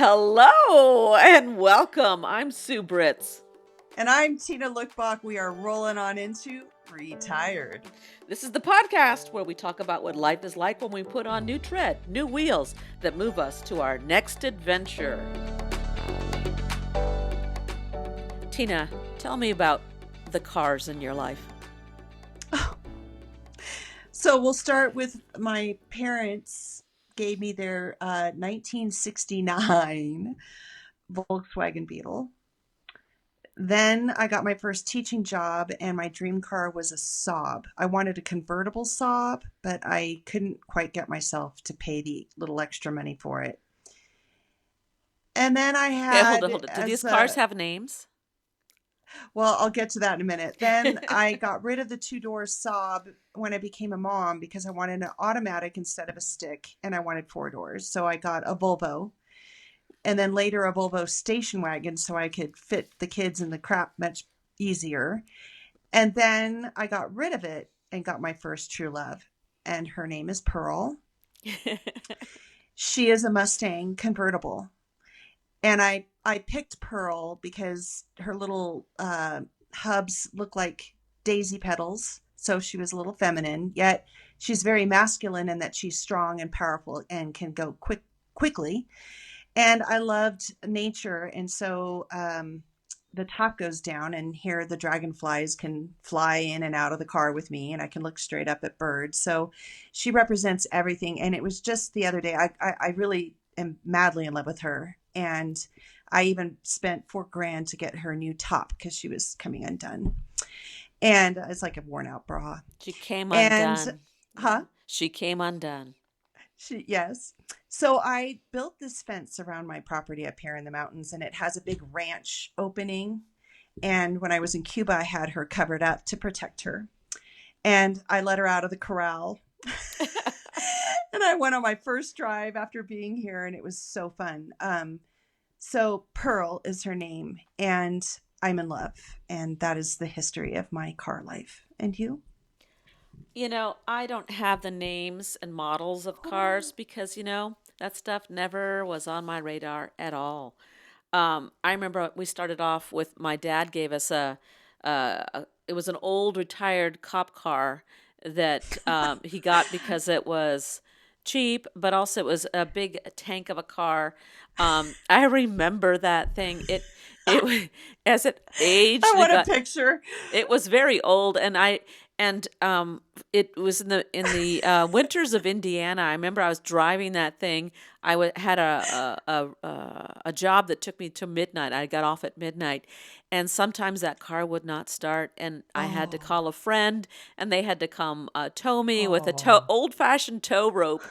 Hello and welcome. I'm Sue Britz. And I'm Tina Lokkbakk. We are rolling on into Retired. This is the podcast where we talk about what life is like when we put on new tread, new wheels that move us to our next adventure. Tina, tell me about the cars in your life. So we'll start with my parents gave me their 1969 Volkswagen Beetle. Then I got my first teaching job, and my dream car was a Saab. I wanted a convertible Saab, but I couldn't quite get myself to pay the little extra money for it. And then I had... Hold on. Do these cars have names? Well, I'll get to that in a minute. Then I got rid of the two-door Saab when I became a mom because I wanted an automatic instead of a stick, and I wanted four doors. So I got a Volvo, and then later a Volvo station wagon so I could fit the kids in the crap much easier. And then I got rid of it and got my first true love, and her name is Pearl. She is a Mustang convertible. And I picked Pearl because her little hubs look like daisy petals. So she was a little feminine, yet she's very masculine in that she's strong and powerful and can go quickly. And I loved nature. And so the top goes down, and here the dragonflies can fly in and out of the car with me, and I can look straight up at birds. So she represents everything. And it was just the other day, I really am madly in love with her. And I even spent $4,000 to get her a new top because she was coming undone. And it's like a worn out bra. She came undone. Huh? She came undone. Yes. So I built this fence around my property up here in the mountains, and it has a big ranch opening. And when I was in Cuba, I had her covered up to protect her. And I let her out of the corral. And I went on my first drive after being here, and it was so fun. So Pearl is her name, and I'm in love. And that is the history of my car life. And you? You know, I don't have the names and models of cars because, that stuff never was on my radar at all. I remember we started off with my dad gave us it was an old retired cop car that he got because it was cheap, but also it was a big tank of a car. I remember that thing. It as it aged. I want a picture. It was very old, and it was in the winters of Indiana. I remember I was driving that thing. I had a job that took me to midnight. I got off at midnight, and sometimes that car would not start, and I had to call a friend, and they had to come tow me with a old-fashioned tow rope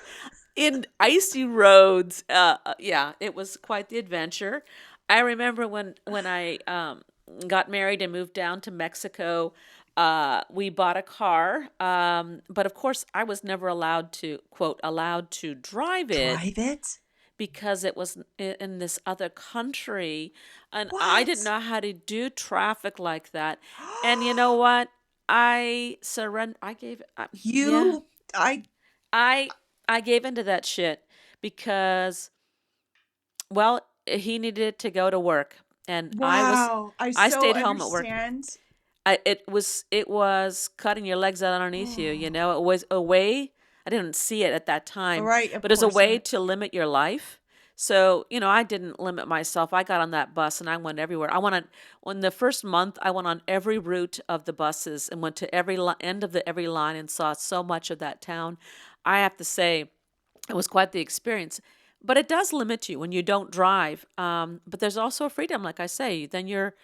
in icy roads. Yeah, it was quite the adventure. I remember when I got married and moved down to Mexico. We bought a car, but of course I was never allowed to, quote, allowed to drive it because it was in this other country, and I didn't know how to do traffic like that. And you know what? I surrendered. I gave I gave into that shit because, well, he needed to go to work, and I stayed home at work. It was cutting your legs out underneath you. It was a way. I didn't see it at that time, but as a way to limit your life. So I didn't limit myself. I got on that bus and I went everywhere. In the first month, I went on every route of the buses and went to every end of every line and saw so much of that town. I have to say, it was quite the experience. But it does limit you when you don't drive. But there's also freedom, like I say. Then you're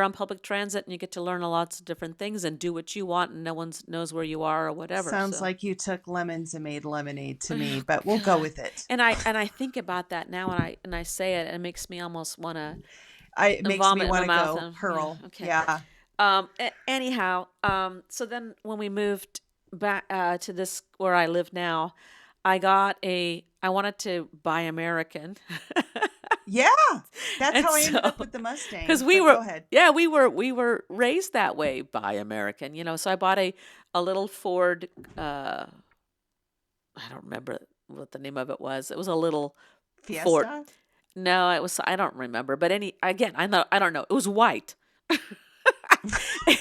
on public transit and you get to learn lots of different things and do what you want, and no one knows where you are or whatever. Sounds like you took lemons and made lemonade to me, but we'll go with it. And I think about that now, and I say it, and it makes me almost want to. It makes me want to go Pearl. Yeah. Okay. Yeah. Anyhow, so then when we moved back to this where I live now, I wanted to buy American. Yeah, that's how I ended up with the Mustang. Because we were raised that way by American, So I bought a little Ford. I don't remember what the name of it was. It was a little Fiesta? Ford. No, it was, I don't remember, but again, I don't know. It was white.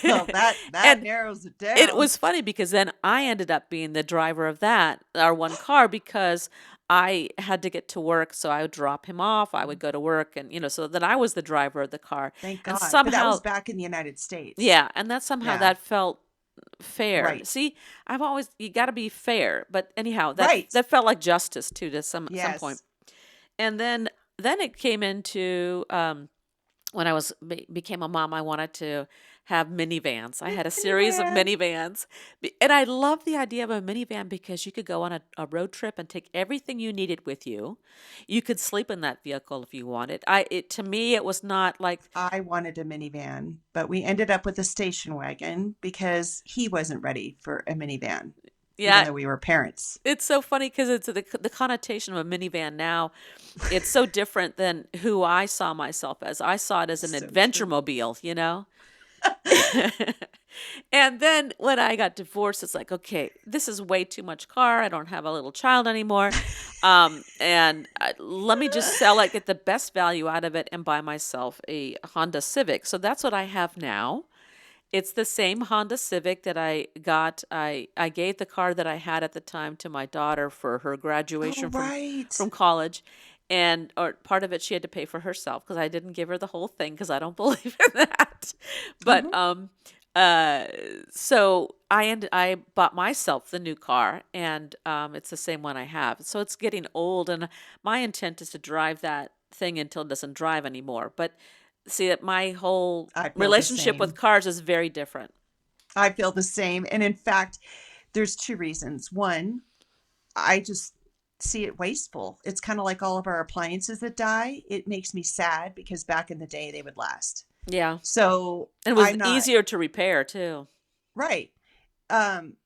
Well, that And narrows it it down. was funny because then I ended up being the driver of that, our one car, because I had to get to work. So I would drop him off. I would go to work, and, so then I was the driver of the car. Thank And God. But that was somehow, back in the United States. yeah, and that somehow Yeah. that felt fair. Right. See, you got to be fair. But anyhow, Right. that felt like justice too, to some point. Yes. And then it came into, when I became a mom, I wanted to have minivans. I had a series of Minivan. minivans, and I love the idea of a minivan because you could go on a road trip and take everything you needed with you. You could sleep in that vehicle if you wanted. To me, it was not like, I wanted a minivan, but we ended up with a station wagon because he wasn't ready for a minivan, even yeah. though we were parents. It's so funny because it's the connotation of a minivan now. It's so different than who I saw myself as. I saw it as an So adventure true. mobile. And then when I got divorced, it's like, okay, this is way too much car. I don't have a little child anymore. And let me just sell it, get the best value out of it, and buy myself a Honda Civic. So that's what I have now. It's the same Honda Civic that I got. I gave the car that I had at the time to my daughter for her Oh, graduation from right. college. And or part of it she had to pay for herself because I didn't give her the whole thing because I don't believe in that. But Hmm. uh so I bought myself the new car, and it's the same one I have. So it's getting old, and my intent is to drive that thing until it doesn't drive anymore. But see that my whole I feel the relationship with same. cars is very different. I feel the same. And in fact, there's two reasons. One, I just see it wasteful. It's kind of like all of our appliances that die. It makes me sad because back in the day they would last. Yeah. So And it was I'm not easier to repair too. right.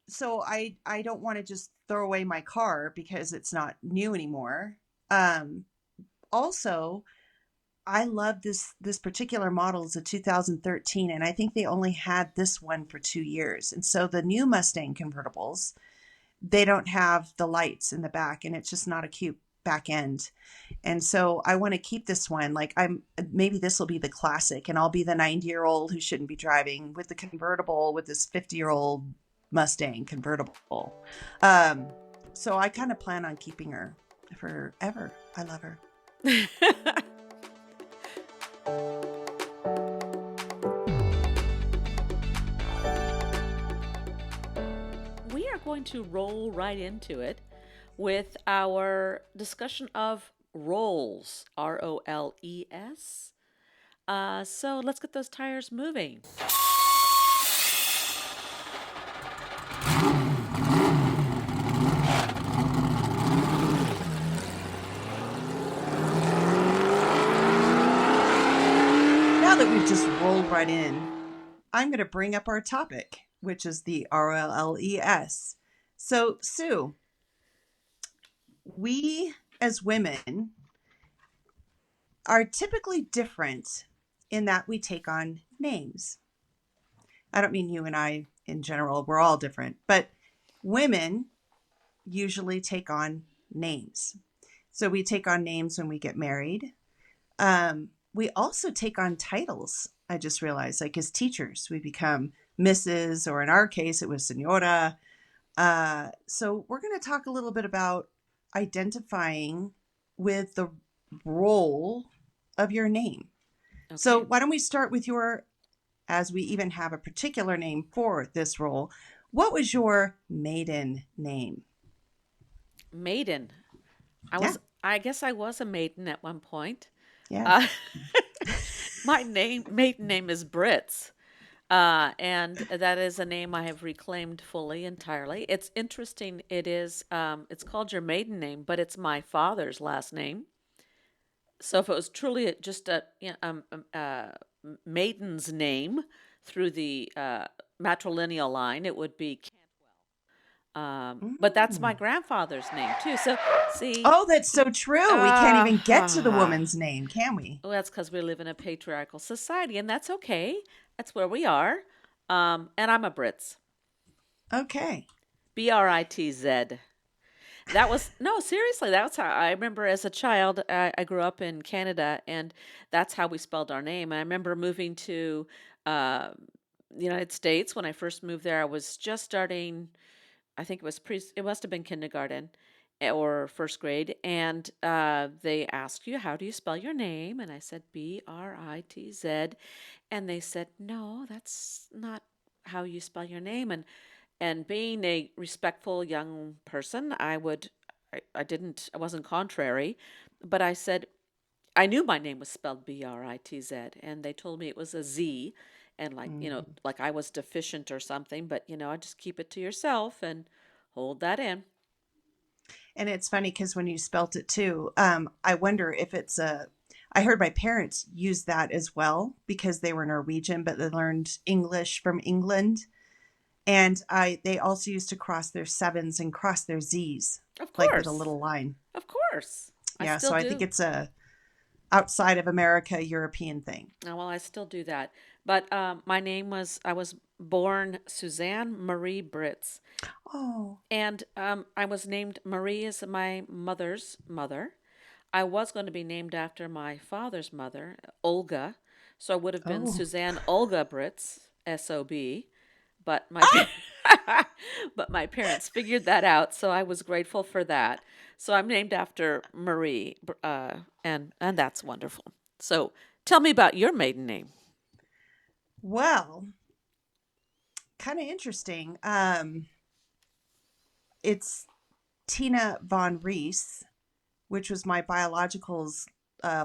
So I don't want to just throw away my car because it's not new anymore. Um, Also, I love this particular model. It's a 2013, and I think they only had this one for 2 years. And so the new Mustang convertibles, they don't have the lights in the back, and it's just not a cute back end. And so I want to keep this one. Like I'm maybe this will be the classic, and I'll be the 90-year-old who shouldn't be driving with the convertible with this 50-year-old Mustang convertible. Um, so I kind of plan on keeping her forever. I love her. We are going to roll right into it with our discussion of roles, ROLES. So let's get those tires moving. Now that we've just rolled right in, I'm going to bring up our topic, which is the RLLES. So, Sue, we as women are typically different in that we take on names. I don't mean you and I in general, we're all different, but women usually take on names. So, we take on names when we get married. We also take on titles. I just realized, like as teachers, we become Mrs., or in our case, it was Senora. So we're going to talk a little bit about identifying with the role of your name. So Okay. why don't we start with as we even have a particular name for this role, what was your maiden name? Maiden. Yeah, I guess I was a maiden at one point. yeah. Uh, my maiden name is Britz. And that is a name I have reclaimed fully, entirely. It's interesting. It's called your maiden name, but it's my father's last name. So if it was truly just a maiden's name through the matrilineal line, it would be but that's my Mm. grandfather's name too. So see, Oh, that's so true. We can't even get to the woman's name, can we? well, that's because we live in a patriarchal society, and that's okay. That's where we are. And I'm a Britz. Okay. Britz. That was no, seriously, that's how I remember as a child. I grew up in Canada, and that's how we spelled our name. And I remember moving to uh, the United States when I first moved there. I was just starting. I think it was it must have been kindergarten or first grade, and they asked you, how do you spell your name? And I said Britz, and they said, no, that's not how you spell your name. And being a respectful young person, I wasn't contrary, but I said, I knew my name was spelled Britz, and they told me it was a Z, and like, Mhm. like I was deficient or something, but I just keep it to yourself and hold that in. And it's funny because when you spelt it too, I wonder if it's a. I heard my parents use that as well because they were Norwegian, but they learned English from England, and they also used to cross their sevens and cross their Z's Of like with a course. little line. Of course. I Yeah, still so I think do. it's a outside of America European thing. Oh, well, I still do that. But I was born Suzanne Marie Britz. Oh, And I was named Marie as my mother's mother. I was going to be named after my father's mother, Olga. So I would have been oh, Suzanne Olga Britz, SOB. But but my parents figured that out, so I was grateful for that. So I'm named after Marie, and that's wonderful. So tell me about your maiden name. well, kind of interesting. It's Tina von Rees, which was my biological's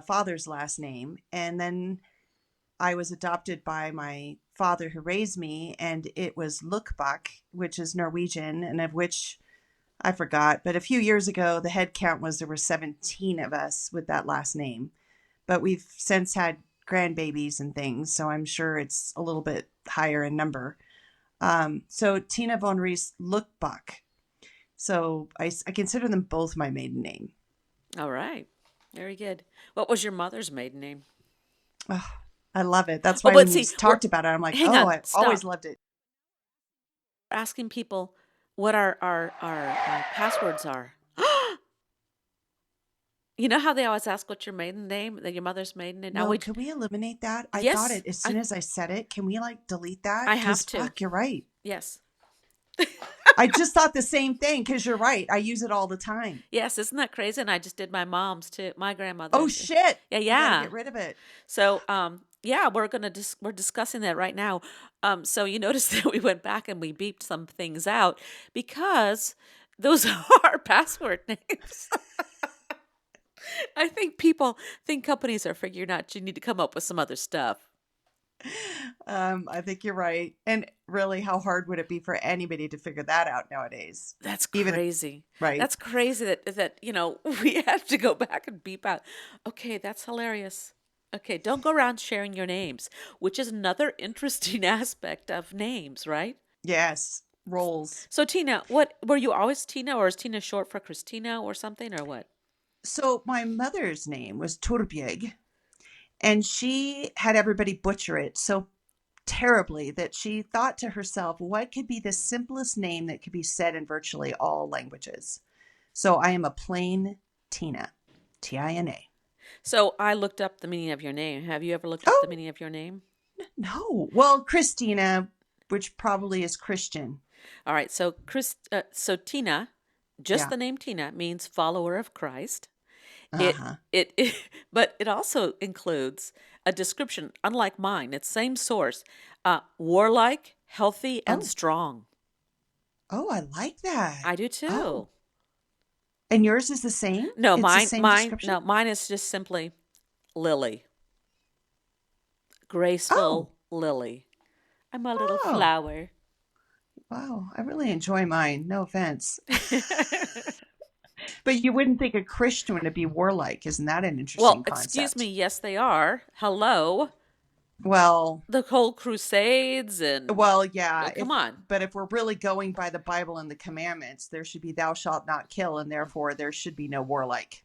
father's last name, and then I was adopted by my father who raised me, and it was Lokkbakk, which is Norwegian, and of which I forgot. But a few years ago, the head count was there were 17 of us with that last name. But we've since had grandbabies and things, so I'm sure it's a little bit higher in number. So Tina von Rees Lookbach. So I consider them both my maiden name. All right. Very good. What was your mother's maiden name? Oh, I love it. That's Oh, why but when you see, we're talked about it, I'm like, hang oh, on, I've always stop. loved it. We're asking people what our passwords are. You know how they always ask what's your maiden name, that your mother's maiden name? Now No, we could we eliminate that? I thought yes, it as soon as I said it. Can we like delete that? I Because have to. fuck, you're right. Yes. I just thought the same thing because you're right. I use it all the time. Yes, isn't that crazy? And I just did my mom's too, my Oh grandmother's. shit. Yeah, We got to yeah. get rid of it. So, yeah, we're discussing that right now. So you notice that we went back and we beeped some things out because those are password names. I think people think companies are figuring out you need to come up with some other stuff. I think you're right. And really, how hard would it be for anybody to figure that out nowadays? That's Even if, crazy. right? That's crazy that we have to go back and beep out. Okay, that's hilarious. Okay, don't go around sharing your names, which is another interesting aspect of names, right? Yes. Roles. So Tina, what were you always Tina, or is Tina short for Christina or something, or what? So my mother's name was Torbjörg, and she had everybody butcher it so terribly that she thought to herself, what could be the simplest name that could be said in virtually all languages? So I am a plain Tina, Tina. So I looked up the meaning of your name. Have you ever looked up the Oh, meaning of your name? no. Well, Christina, which probably is Christian. All right. So Tina, just Yeah. the name Tina means follower of Christ. Uh It, huh. it but it also includes a description, unlike mine, it's same source, warlike, healthy, and Oh, strong. oh, I like that. I do Oh, too. and yours is the same? No, It's the same description? no, mine is just simply Lily, graceful Oh, Lily. I'm a little oh, flower. wow. I really enjoy mine. No offense. But you wouldn't think a Christian would be warlike. Isn't that an Well, interesting excuse me, concept? yes, they are. Hello. Well, The whole Crusades and well, yeah. come on. But if we're really going by the Bible and the commandments, there should be thou shalt not kill, and therefore there should be no warlike.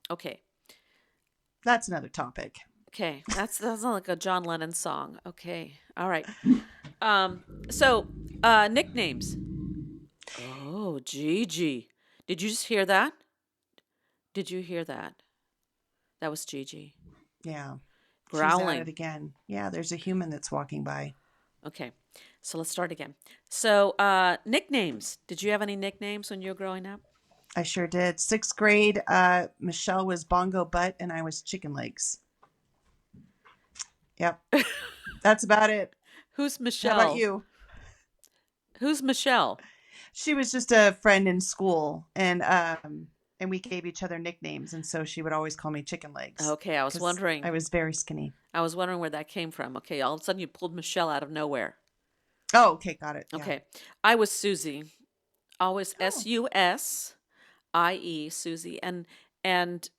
Okay. That's another topic. Okay. That's not like a John Lennon song. Okay. All right. Um, so nicknames. Oh, Gigi. Did you just hear that? Did you hear that? That was Gigi Yeah. She's at it growling. again. Yeah, there's a human that's walking by. Okay, so let's start again. So, nicknames. Did you have any nicknames when you were growing up? I sure did. Sixth grade, Michelle was Bongo Butt and I was Chicken Legs. Yep. That's about it. Who's How about Michelle? you? Who's Michelle? She was just a friend in school, and we gave each other nicknames, and so she would always call me Chicken Legs Okay, I was because I wondering. was very skinny. I was wondering where that came from. Okay, all of a sudden you pulled Michelle out of nowhere. Oh, okay, got it. Yeah. Okay, I was Susie. Always Oh, Susie, Susie, and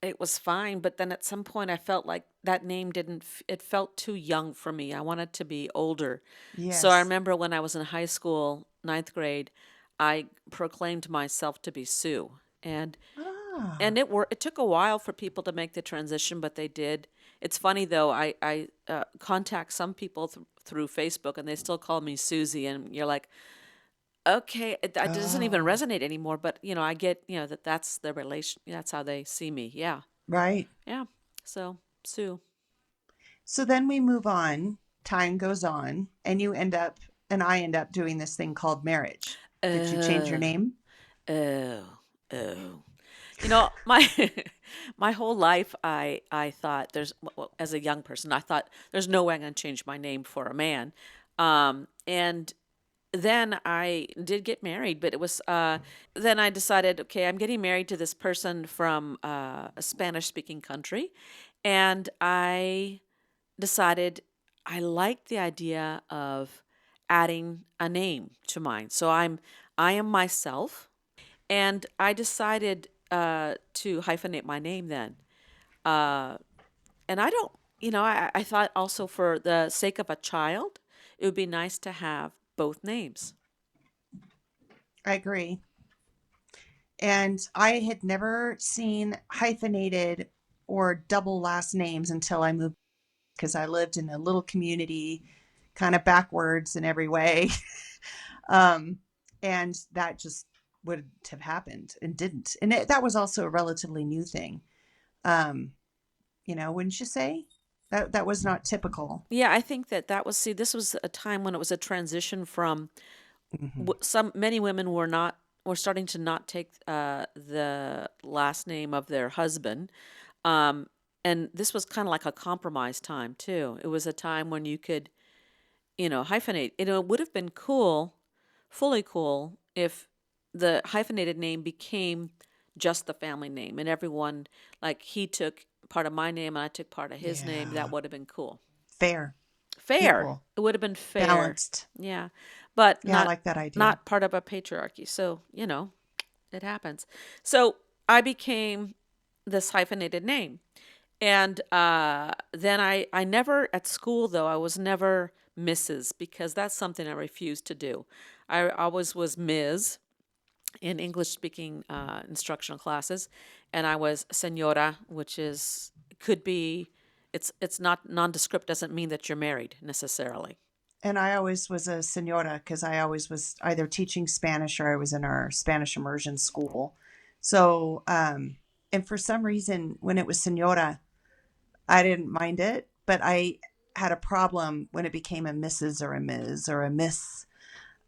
it was fine. But then at some point, I felt like that name didn't. It felt too young for me. I wanted to be older. So I yes. remember when I was in high school, ninth grade, I proclaimed myself to be Sue, and Ah, it took a while for people to make the transition, but they did. It's funny though. I contact some people through Facebook, and they still call me Susie, and you're like, okay, it doesn't even oh, resonate anymore. But I get that's their relation. That's how they see me. Yeah, right. yeah. So Sue. So then we move on. Time goes on, and I end up doing this thing called marriage. Did you change your Uh, name? oh, oh. My my whole life, I thought well, as a young person, I thought there's no way I'm going to change my name for a man. And then I did get married, but it was then I decided, okay, I'm getting married to this person from a Spanish speaking country, and I decided I liked the idea of adding a name to mine. So I am myself, and I decided to hyphenate my name then. Uh, and I don't, I thought also for the sake of a child, it would be nice to have both names. I agree. And I had never seen hyphenated or double last names until I moved because I lived in a little community, kind of backwards in every way. um, and that just would have happened and didn't. And that was also a relatively new thing. Um, wouldn't you say? That was not typical. Yeah, I think that was, see, this was a time when it was a transition from Hmm. many women were starting to not take the last name of their husband. Um, and this was kind of like a compromise time too. It was a time when you could, hyphenate. It would have been cool, fully cool, if the hyphenated name became just the family name and everyone, like he took part of my name and I took part of his name. That Yeah. would have been cool. Fair, Fair. equal, It would have been fair. balanced. Yeah. But Yeah, I not like that idea. not part of a patriarchy. So, it happens. So, I became this hyphenated name. And then I never, at school though, I was never Mrs. because that's something I refused to do. I always was Ms. in English speaking instructional classes, and I was Senora, which is could be it's not nondescript, doesn't mean that you're married necessarily. And I always was a senora because I always was either teaching Spanish or I was in our Spanish immersion school. So, and for some reason, when it was senora, I didn't mind it, but I had a problem when it became a Mrs. or a Ms. or a Miss.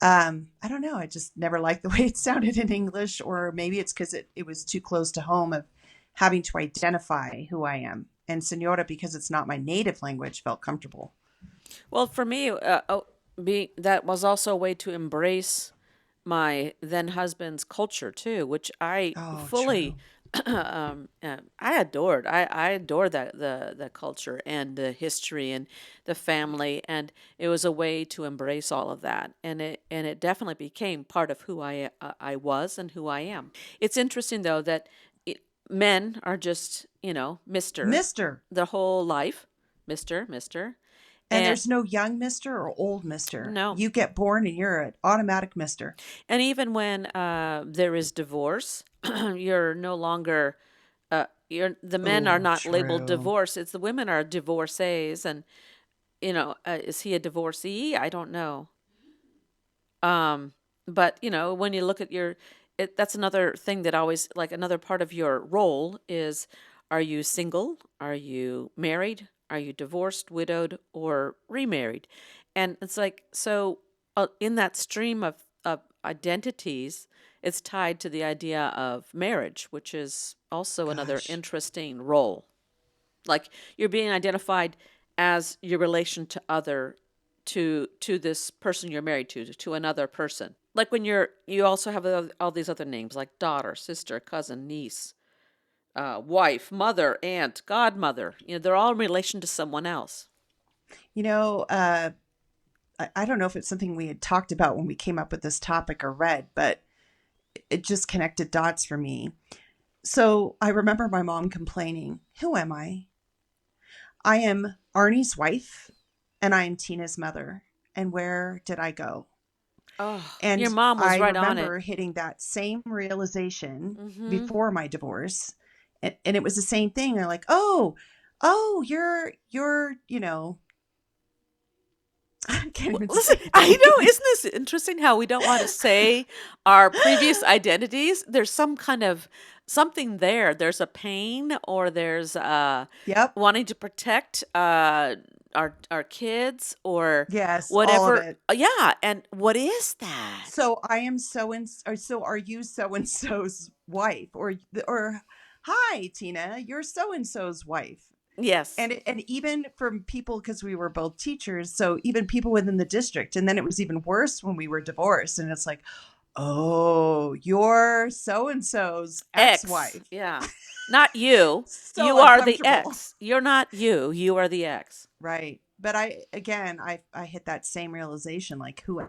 I don't know. I just never liked the way it sounded in English, or maybe it's because it was too close to home of having to identify who I am. And senora, because it's not my native language, felt comfortable. Well, for me, that was also a way to embrace my then husband's culture too, which I Oh, fully true. I adored. I adored the culture and the history and the family, and it was a way to embrace all of that, and it definitely became part of who I was and who I am. It's interesting though that men are just Mister Mister. their whole life, Mister, And and there's no young mister or old mister. no. You get born and you're an automatic mister. And even when there is divorce, you're no longer the men are Oh, not labeled true. divorce. It's the women are divorcees, and is he a divorcee? I don't know. Um, but when you look at that's another thing that always, like, another part of your role is, are you single? Are you married? Are you divorced, widowed, or remarried? And it's like, so in that stream of identities, it's tied to the idea of marriage, which is also another Gosh. interesting role. Like, you're being identified as your relation to other, to this person you're married to another person. Like, when you also have all these other names like daughter, sister, cousin, niece, wife, mother, aunt, godmother. They're all in relation to someone else. You know, I don't know if it's something we had talked about when we came up with this topic or read, but it just connected dots for me. So I remember my mom complaining, "Who am I? I am Arnie's wife and I am Tina's mother. And where did I go?" Oh, your And mom was I right on it. remember hitting that same realization Mm-hmm. before my divorce. And it was the same thing. They're like, oh, you're, I can't Well, even listen, say the I know, name. isn't this interesting how we don't want to say our previous identities? There's some kind of something there. There's a pain, or there's Yep. wanting to protect our kids, or Yes, all of whatever. it. Yeah, and what is that? So I am so and or so are you so and so's wife or hi Tina, you're so and so's wife. Yes. And even from people because we were both teachers, so even people within the district, and then it was even worse when we were divorced, and it's like, oh, you're so and so's X. ex-wife. Yeah. Not you. So You are the uncomfortable. X. You're not you. You are the X. Right. But I hit that same realization, like, who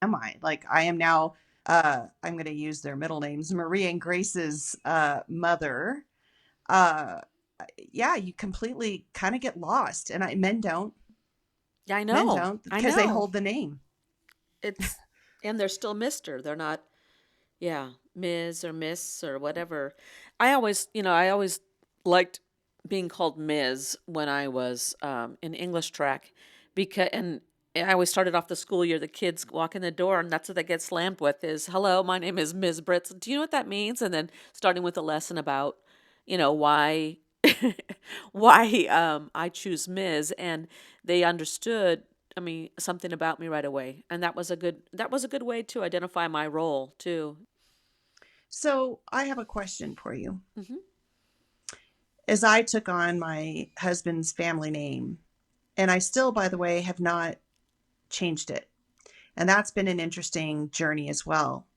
am I? Like, I am now I'm going to use their middle names, Marie and Grace's mother. Uh yeah, you completely kind of get lost, and I Yeah, I men know. don't I because they know. hold the name. It's and they're still Mister. They're not, yeah, Ms. or Miss or whatever. I always liked being called Ms. when I was in English track, because and I always started off the school year. The kids walk in the door, and that's what they get slammed with is, "Hello, my name is Ms. Britz. Do you know what that means?" And then starting with a lesson about, why why I choose Ms. And they understood. I mean, something about me right away, and that was a good way to identify my role too. So I have a question for you. Hmm. As I took on my husband's family name, and I still, by the way, have not changed it, and that's been an interesting journey as well.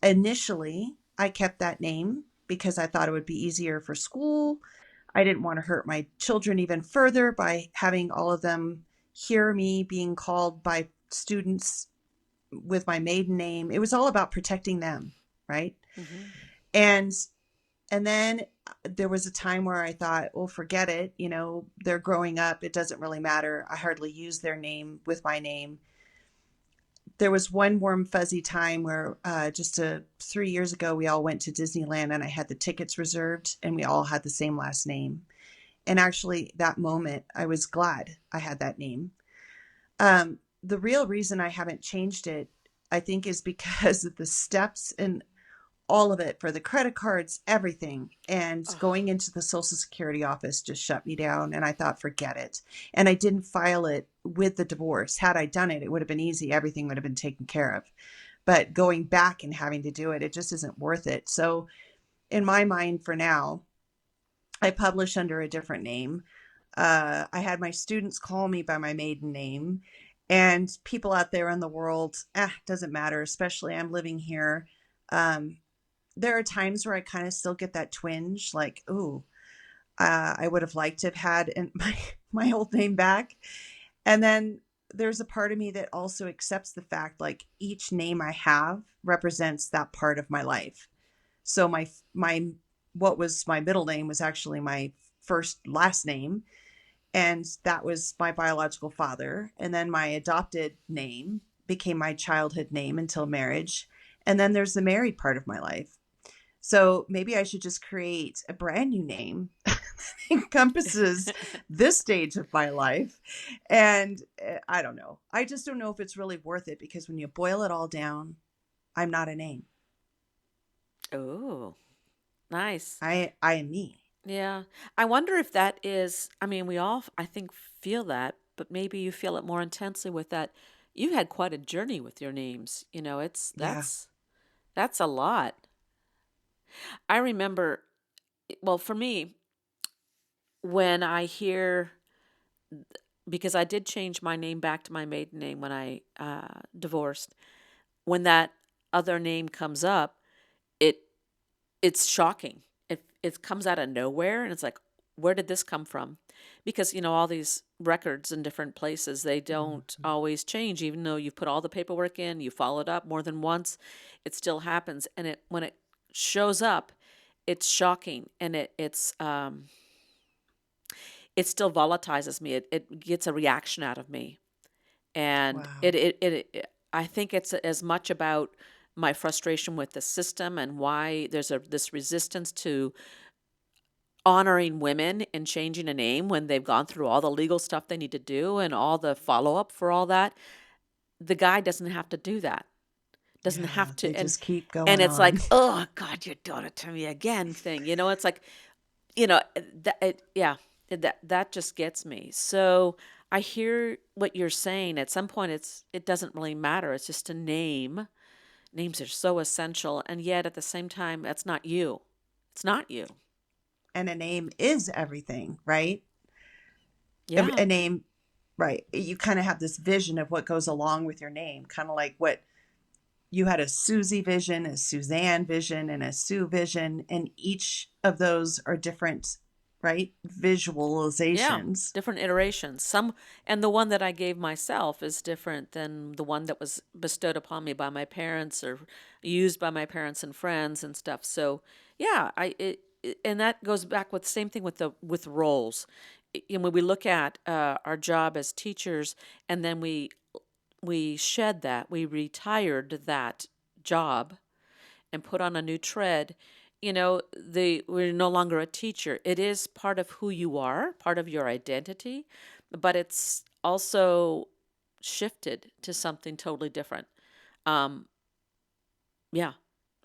Initially, I kept that name because I thought it would be easier for school. I didn't want to hurt my children even further by having all of them hear me being called by students with my maiden name. It was all about protecting them, right? Hmm. And and then there was a time where I thought, well, forget it. They're growing up. It doesn't really matter. I hardly use their name with my name. There was one warm, fuzzy time where just 3 years ago, we all went to Disneyland and I had the tickets reserved and we all had the same last name. And actually, that moment, I was glad I had that name. The real reason I haven't changed it, I think, is because of the steps and all of it for the credit cards, everything. And Oh, going into the Social Security office just shut me down. And I thought, forget it. And I didn't file it with the divorce. Had I done it, it would have been easy. Everything would have been taken care of. But going back and having to do it, it just isn't worth it. So, in my mind, for now, I publish under a different name. I had my students call me by my maiden name, and people out there in the world, doesn't matter, especially I'm living here. Um, there are times where I kind of still get that twinge, like, ooh, I would have liked to have had my old name back. And then there's a part of me that also accepts the fact, like, each name I have represents that part of my life. So my what was my middle name was actually my first last name, and that was my biological father. And then my adopted name became my childhood name until marriage. And then there's the married part of my life. So maybe I should just create a brand new name that encompasses this stage of my life. And I don't know. I just don't know if it's really worth it because when you boil it all down, I'm not a name. Oh, nice. I am me. Yeah. I wonder if that is, I mean, we all, I think, feel that, but maybe you feel it more intensely with that. You had quite a journey with your names. You know, Yeah. that's a lot. I remember, well, for me, when I hear, because I did change my name back to my maiden name when I divorced, when that other name comes up, it it's shocking. It comes out of nowhere, and it's like, where did this come from? Because all these records in different places, they don't Mhm. always change, even though you've put all the paperwork in, you followed up more than once, it still happens. And it when it shows up, it's shocking, and it still volatilizes me. It gets a reaction out of me, and Wow. I think it's as much about my frustration with the system and why there's this resistance to honoring women and changing a name when they've gone through all the legal stuff they need to do and all the follow up for all that. The guy doesn't have to do that. Doesn't Yeah, have they to, just keep and going it's on. like, oh God, you're doing it to me again thing. It's like, you know yeah, that just gets me. So I hear what you're saying. At some point, it doesn't really matter. It's just a name. Names are so essential, and yet at the same time, that's not you. It's not you. And a name is everything, right? Yeah. A name, right. You kind of have this vision of what goes along with your name, kind of like what you had: a Susie vision, a Suzanne vision, and a Sue vision. And each of those are different, right? Yeah, Visualizations. different iterations. And the one that I gave myself is different than the one that was bestowed upon me by my parents or used by my parents and friends and stuff. So, yeah, and that goes back with the same thing with roles. When we look at our job as teachers, and then we shed that, we retired that job and put on a new tread, we're no longer a teacher. It is part of who you are, part of your identity, but it's also shifted to something totally different. Um, yeah.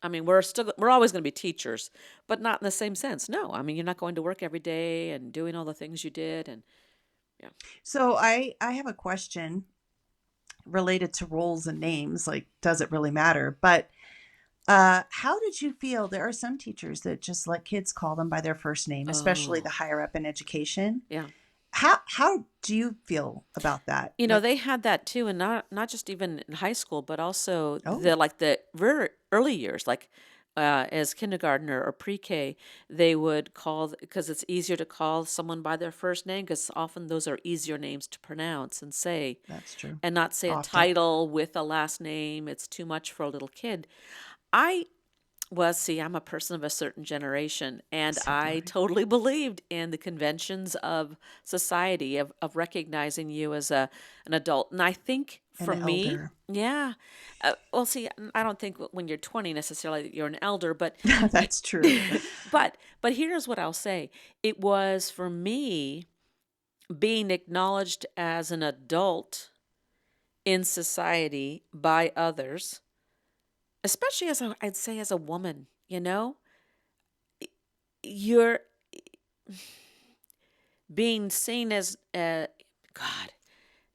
I mean, we're always going to be teachers, but not in the same sense. No, I mean, you're not going to work every day and doing all the things you did, and yeah. So I have a question related to roles and names. Like, does it really matter? But how did you feel? There are some teachers that just let kids call them by their first name, especially the Oh, higher up in education. yeah. How do you feel about that? Like, They had that too, and not just even in high school, but also oh, the very early years, like as kindergartner or pre-K, they would call because it's easier to call someone by their first name because often those are easier names to pronounce and say, that's true. and not say a Often. title with a last name. It's too much for a little kid. I well, see, I'm a person of a certain generation, and So do I I. totally believed in the conventions of society of recognizing you as an adult. And I think An for me, elder. yeah, well, see, I don't think when you're 20 necessarily that you're an elder, but y- That's true. but here's what I'll say: it was for me being acknowledged as an adult in society by others, especially I'd say as a woman. You're being seen as God.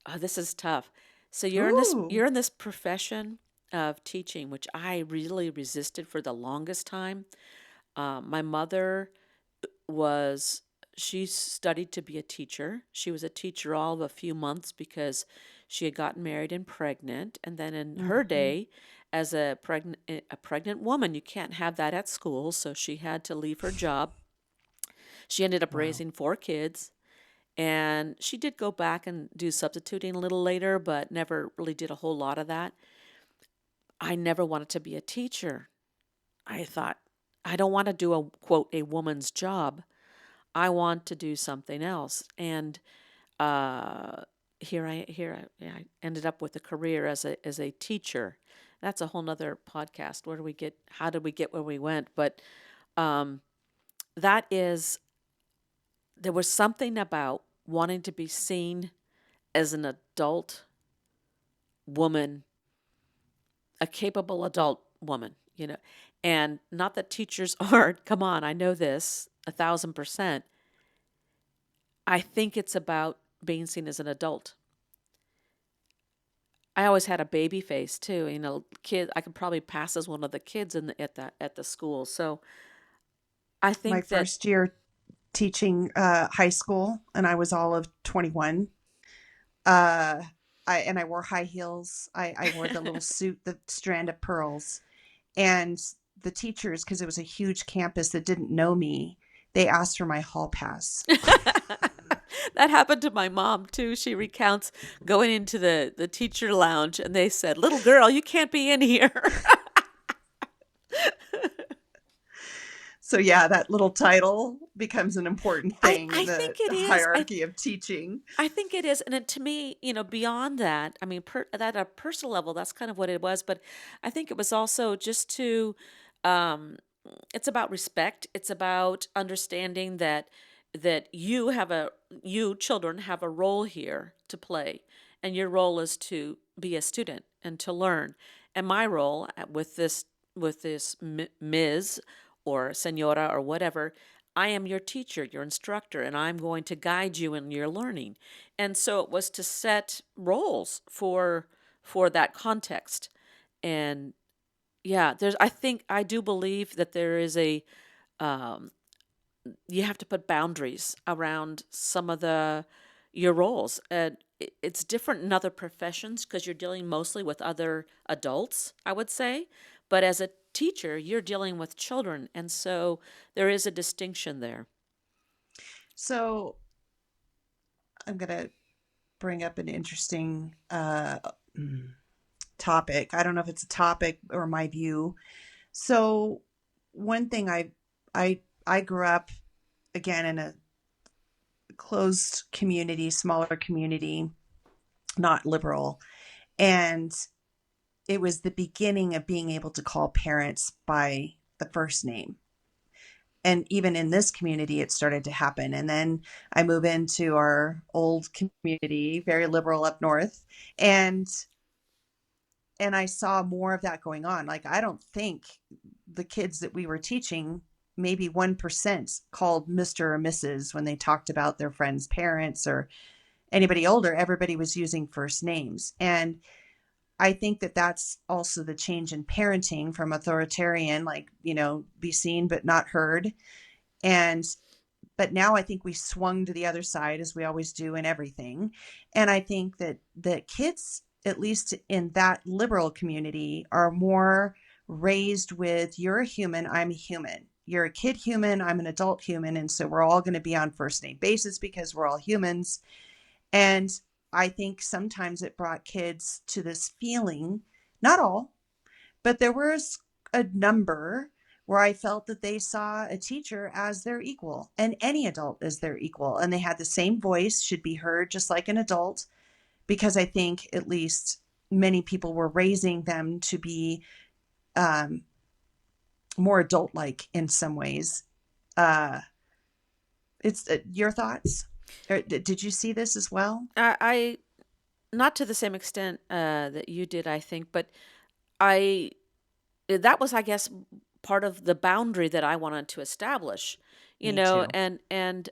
Oh, this is tough. So Ooh. you're in this profession of teaching, which I really resisted for the longest time. My mother was she studied to be a teacher. She was a teacher all of a few months because she had gotten married and pregnant, and then in her Hmm. day, as a pregnant woman, you can't have that at school, so she had to leave her job. She ended up Wow. raising 4 kids. And she did go back and do substituting a little later, but never really did a whole lot of that. I never wanted to be a teacher. I thought, I don't want to do a quote, a woman's job. I want to do something else. And uh, yeah, I ended up with a career as a teacher. That's a whole nother podcast. How did we get where we went? But um, that is, there was something about wanting to be seen as an adult woman, a capable adult woman. you know. And not that teachers aren't, come on, I know this 1,000%. I think it's about being seen as an adult. I always had a baby face too, kid I could probably pass as one of the kids at the school. So I My think that first year teaching high school, and I was all of 21. Uh, I wore high heels. I wore the little suit, the strand of pearls, and the teachers, because it was a huge campus that didn't know me, they asked for my hall pass. that happened to my mom too. She recounts going into the teacher lounge and they said, "Little girl, you can't be in here." So yeah, that little title becomes an important thing in I the think it is. hierarchy of teaching. I think it is, and to me, beyond that, I mean, at a personal level, that's kind of what it was. But I think it was also just to, um, it's about respect. It's about understanding that you children have a role here to play, and your role is to be a student and to learn. And my role with this Ms. or Senora or whatever, I am your teacher, your instructor, and I'm going to guide you in your learning. And so it was to set roles for that context. And yeah, I do believe that there is um, you have to put boundaries around some of the your roles. And it's different in other professions because you're dealing mostly with other adults, I would say. But as a teacher, you're dealing with children, and so there is a distinction there. So I'm gonna bring up an interesting topic. I don't know if it's a topic or my view. So one thing I grew up again in a closed community, smaller community, not liberal, and it was the beginning of being able to call parents by the first name. And even in this community, it started to happen. And then I move into our old community, very liberal up north, and I saw more of that going on. Like, I don't think the kids that we were teaching, maybe 1% called Mr. or Mrs. when they talked about their friends' parents or anybody older. Everybody was using first names. And I think that that's also the change in parenting from authoritarian, like, be seen but not heard. And but now I think we swung to the other side, as we always do in everything. And I think that the kids, at least in that liberal community, are more raised with, you're a human, I'm a human. You're a kid human, I'm an adult human. And so we're all going to be on first name basis because we're all humans. And I think sometimes it brought kids to this feeling, not all, but there was a number where I felt that they saw a teacher as their equal and any adult as their equal. And they had the same voice, should be heard just like an adult, because I think at least many people were raising them to be um, more adult like in some ways. Uh, it's your thoughts? Or did you see this as well? I not to the same extent that you did, I think, but I that was, I guess, part of the boundary that I wanted to establish, Me too. and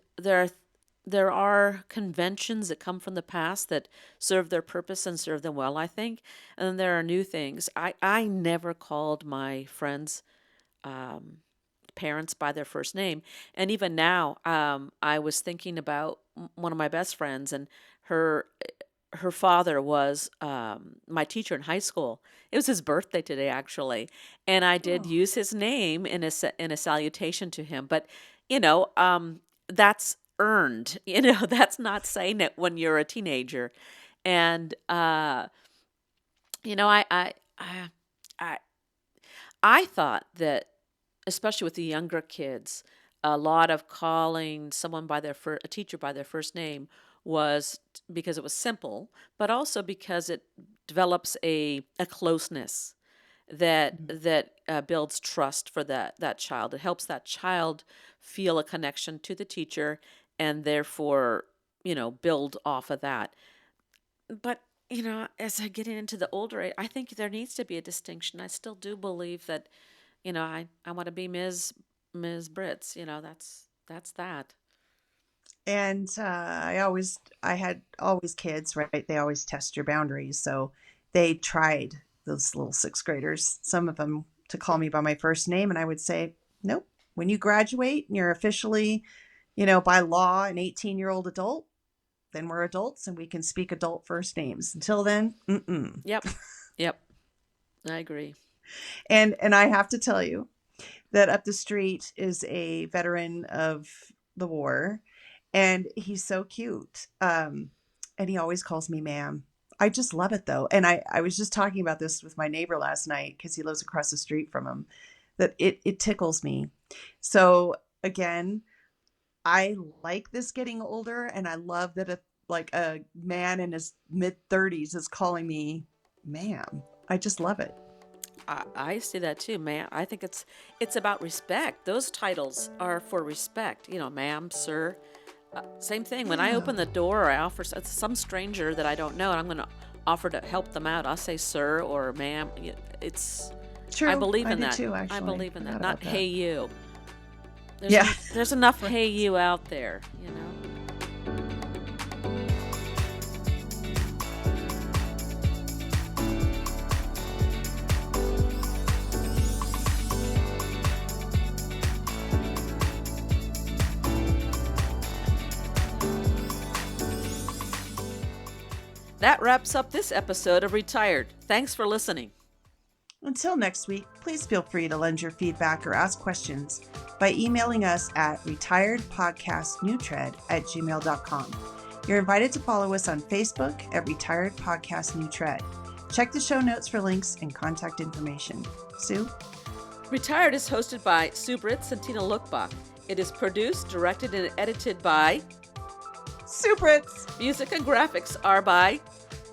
there are conventions that come from the past that serve their purpose and serve them well, I think, and then there are new things. I never called my friends um, parents by their first name. And even now, I was thinking about one of my best friends, and her her father was my teacher in high school. It was his birthday today, actually, and I did Oh. use his name in a salutation to him. But that's earned. That's not saying it when you're a teenager, and you know, I I thought that, especially with the younger kids, a lot of calling someone by a teacher by their first name was because it was simple, but also because it develops a closeness that builds trust for that child. It helps that child feel a connection to the teacher, and therefore, build off of that. But as I get into the older age, I think there needs to be a distinction. I still do believe that I want to be Ms. Britz. That's that. And I had always kids, right? They always test your boundaries. So they tried, those little sixth graders, some of them, to call me by my first name. And I would say, nope. When you graduate and you're officially, by law, an 18-year-old adult, then we're adults and we can speak adult first names. Until then, mm-mm. Yep. Yep. I agree. And I have to tell you that up the street is a veteran of the war, and he's so cute. And he always calls me ma'am. I just love it though. And I was just talking about this with my neighbor last night because he lives across the street from him, that it tickles me. So again, I like this getting older, and I love that a man in his mid-30s is calling me ma'am. I just love it. I see that too, ma'am. I think it's about respect. Those titles are for respect. Ma'am, sir. Same thing. When I Yeah. open the door or I offer some stranger that I don't know, and I'm going to offer to help them out, I'll say sir or ma'am. It's True. I believe in do that. too, actually. I believe in that. Forgot Not about that. hey you. Yeah. There's enough hey you out there. That wraps up this episode of Retired. Thanks for listening. Until next week, please feel free to lend your feedback or ask questions by emailing us at retiredpodcastnewtread@gmail.com. You're invited to follow us on Facebook at Retired Podcast New Tread. Check the show notes for links and contact information. Sue? Retired is hosted by Sue Britz and Tina Lokkbakk. It is produced, directed, and edited by Sue Britz! Music and graphics are by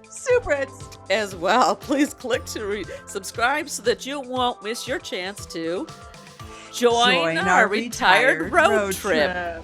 Sue Britz! as well. Please click to subscribe so that you won't miss your chance to join our retired road trip.